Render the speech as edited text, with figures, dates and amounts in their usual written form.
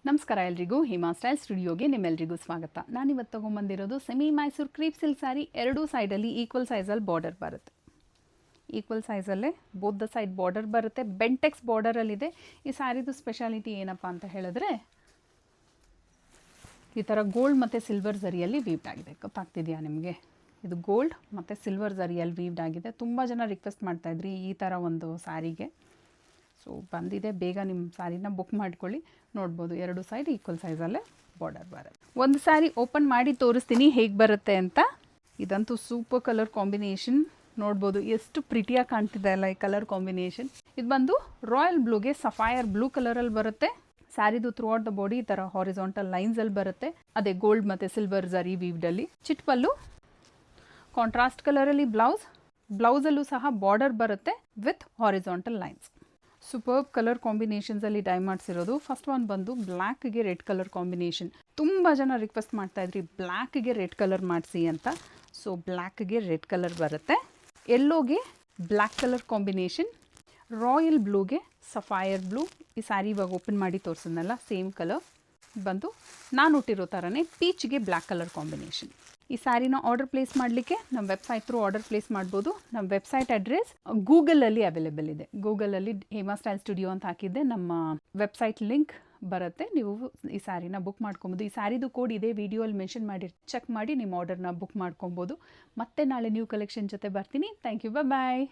ನಮಸ್ಕಾರ ಎಲ್ರಿಗೂ ಹೇಮಾ ಸ್ಟೈಲ್ ಸ್ಟುಡಿಯೋಗೆ ನಿಮ್ಮೆಲ್ರಿಗೂ ಸ್ವಾಗತ. ನಾನಿವತ್ತು ತೊಗೊಂಬಂದಿರೋದು semi Mysuru crepe silk sari. ಎರಡೂ ಸೈಡಲ್ಲಿ ಈಕ್ವಲ್ ಸೈಜಲ್ಲಿ ಬಾರ್ಡರ್ ಬರುತ್ತೆ. ಈಕ್ವಲ್ ಸೈಜಲ್ಲೇ ಬೋತ್ ದ ಸೈಡ್ ಬಾರ್ಡರ್ ಬರುತ್ತೆ. ಬೆಂಟೆಕ್ಸ್ ಬಾರ್ಡರಲ್ಲಿದೆ. ಈ ಸ್ಯಾರಿದು ಸ್ಪೆಷಾಲಿಟಿ ಏನಪ್ಪ ಅಂತ ಹೇಳಿದ್ರೆ ಈ ಥರ ಗೋಲ್ಡ್ ಮತ್ತು ಸಿಲ್ವರ್ ಝರಿಯಲ್ಲಿ ವೀವ್ಡ್ ಆಗಿದೆ. ಗೊತ್ತಾಗ್ತಿದೆಯಾ ನಿಮಗೆ? ಇದು ಗೋಲ್ಡ್ ಮತ್ತು ಸಿಲ್ವರ್ ಝರಿಯಲ್ಲಿ ವೀವ್ಡ್ ಆಗಿದೆ. ತುಂಬ ಜನ ರಿಕ್ವೆಸ್ಟ್ ಮಾಡ್ತಾಯಿದ್ರಿ ಈ ಥರ ಒಂದು ಸ್ಯಾರಿಗೆ. ಸೊ ಬಂದಿದೆ, ಬೇಗ ನಿಮ್ಮ ಸ್ಯಾರಿನ ಬುಕ್ ಮಾಡ್ಕೊಳ್ಳಿ. ನೋಡ್ಬೋದು ಎರಡು ಸೈಡ್ ಈಕ್ವಲ್ ಸೈಜಲ್ಲೇ ಬಾರ್ಡರ್ ಬರುತ್ತೆ. ಒಂದು ಸ್ಯಾರಿ ಓಪನ್ ಮಾಡಿ ತೋರಿಸ್ತೀನಿ ಹೇಗೆ ಬರುತ್ತೆ ಅಂತ. ಇದಂತೂ ಸೂಪರ್ ಕಲರ್ ಕಾಂಬಿನೇಷನ್. ನೋಡ್ಬೋದು ಎಷ್ಟು ಪ್ರಿಟಿಯಾಗಿ ಕಾಣ್ತಿದೆ ಅಲ್ಲ ಈ ಕಲರ್ ಕಾಂಬಿನೇಷನ್. ಇದು ಬಂದು ರಾಯಲ್ ಬ್ಲೂಗೆ ಸಫೈರ್ ಬ್ಲೂ ಕಲರಲ್ಲಿ ಬರುತ್ತೆ. ಸ್ಯಾರಿದು ಥ್ರೂ ಔಟ್ ದ ಬಾಡಿ ಈ ಥರ ಹಾರಿಜಾಂಟಲ್ ಲೈನ್ಸಲ್ಲಿ ಬರುತ್ತೆ. ಅದೇ ಗೋಲ್ಡ್ ಮತ್ತು ಸಿಲ್ವರ್ ಝರಿ ವೀವ್ಡಲ್ಲಿ. ಚಿಟ್ಪಲ್ಲು ಕಾಂಟ್ರಾಸ್ಟ್ ಕಲರಲ್ಲಿ ಬ್ಲೌಸಲ್ಲೂ ಸಹ ಬಾರ್ಡರ್ ಬರುತ್ತೆ with horizontal lines. Superb colour ಕಾಂಬಿನೇಷನ್ಸಲ್ಲಿ ಡೈ ಮಾಡಿಸಿರೋದು. ಫಸ್ಟ್ ಒನ್ ಬಂದು ಬ್ಲ್ಯಾಕ್ಗೆ ರೆಡ್ ಕಲರ್ ಕಾಂಬಿನೇಷನ್. ತುಂಬ ಜನ ರಿಕ್ವೆಸ್ಟ್ ಮಾಡ್ತಾಯಿದ್ರಿ ಬ್ಲ್ಯಾಕ್ಗೆ ರೆಡ್ ಕಲರ್ ಮಾಡಿಸಿ ಅಂತ. ಸೊ ಬ್ಲ್ಯಾಕ್ಗೆ ರೆಡ್ ಕಲರ್ ಬರುತ್ತೆ. ಯೆಲ್ಲೋಗೆ ಬ್ಲ್ಯಾಕ್ ಕಲರ್ ಕಾಂಬಿನೇಷನ್. ರಾಯಲ್ ಬ್ಲೂಗೆ ಸಫೈರ್ ಬ್ಲೂ. ಈ ಸ್ಯಾರಿ ಇವಾಗ ಓಪನ್ ಮಾಡಿ ತೋರಿಸಿದ್ನಲ್ಲ ಸೇಮ್ ಕಲರ್ ಬಂದು ನಾನು ಹುಟ್ಟಿರೋ ಥರನೇ ಪೀಚ್ಗೆ ಬ್ಲ್ಯಾಕ್ ಕಲರ್ ಕಾಂಬಿನೇಷನ್. ಈ ಸ್ಯಾರಿನ ಆರ್ಡರ್ ಪ್ಲೇಸ್ ಮಾಡಲಿಕ್ಕೆ ನಮ್ಮ ವೆಬ್ಸೈಟ್ ಥ್ರೂ ಆರ್ಡರ್ ಪ್ಲೇಸ್ ಮಾಡ್ಬೋದು. ನಮ್ಮ ವೆಬ್ಸೈಟ್ ಅಡ್ರೆಸ್ ಗೂಗಲಲ್ಲಿ ಅವೈಲೇಬಲ್ ಇದೆ. ಗೂಗಲಲ್ಲಿ ಹೇಮಾ ಸ್ಟೈಲ್ ಸ್ಟುಡಿಯೋ ಅಂತ ಹಾಕಿದ್ದೆ ನಮ್ಮ ವೆಬ್ಸೈಟ್ ಲಿಂಕ್ ಬರುತ್ತೆ. ನೀವು ಈ ಸ್ಯಾರಿನ ಬುಕ್ ಮಾಡ್ಕೊಬೋದು. ಈ ಸ್ಯಾರಿದು ಕೋಡ್ ಇದೆ ವಿಡಿಯೋಲ್ಲಿ ಮೆನ್ಷನ್ ಮಾಡಿ ಚೆಕ್ ಮಾಡಿ ನಿಮ್ಮ ಆರ್ಡರ್ನ ಬುಕ್ ಮಾಡ್ಕೊಬೋದು. ಮತ್ತೆ ನಾಳೆ ನ್ಯೂ ಕಲೆಕ್ಷನ್ ಜೊತೆ ಬರ್ತೀನಿ. Thank you, bye.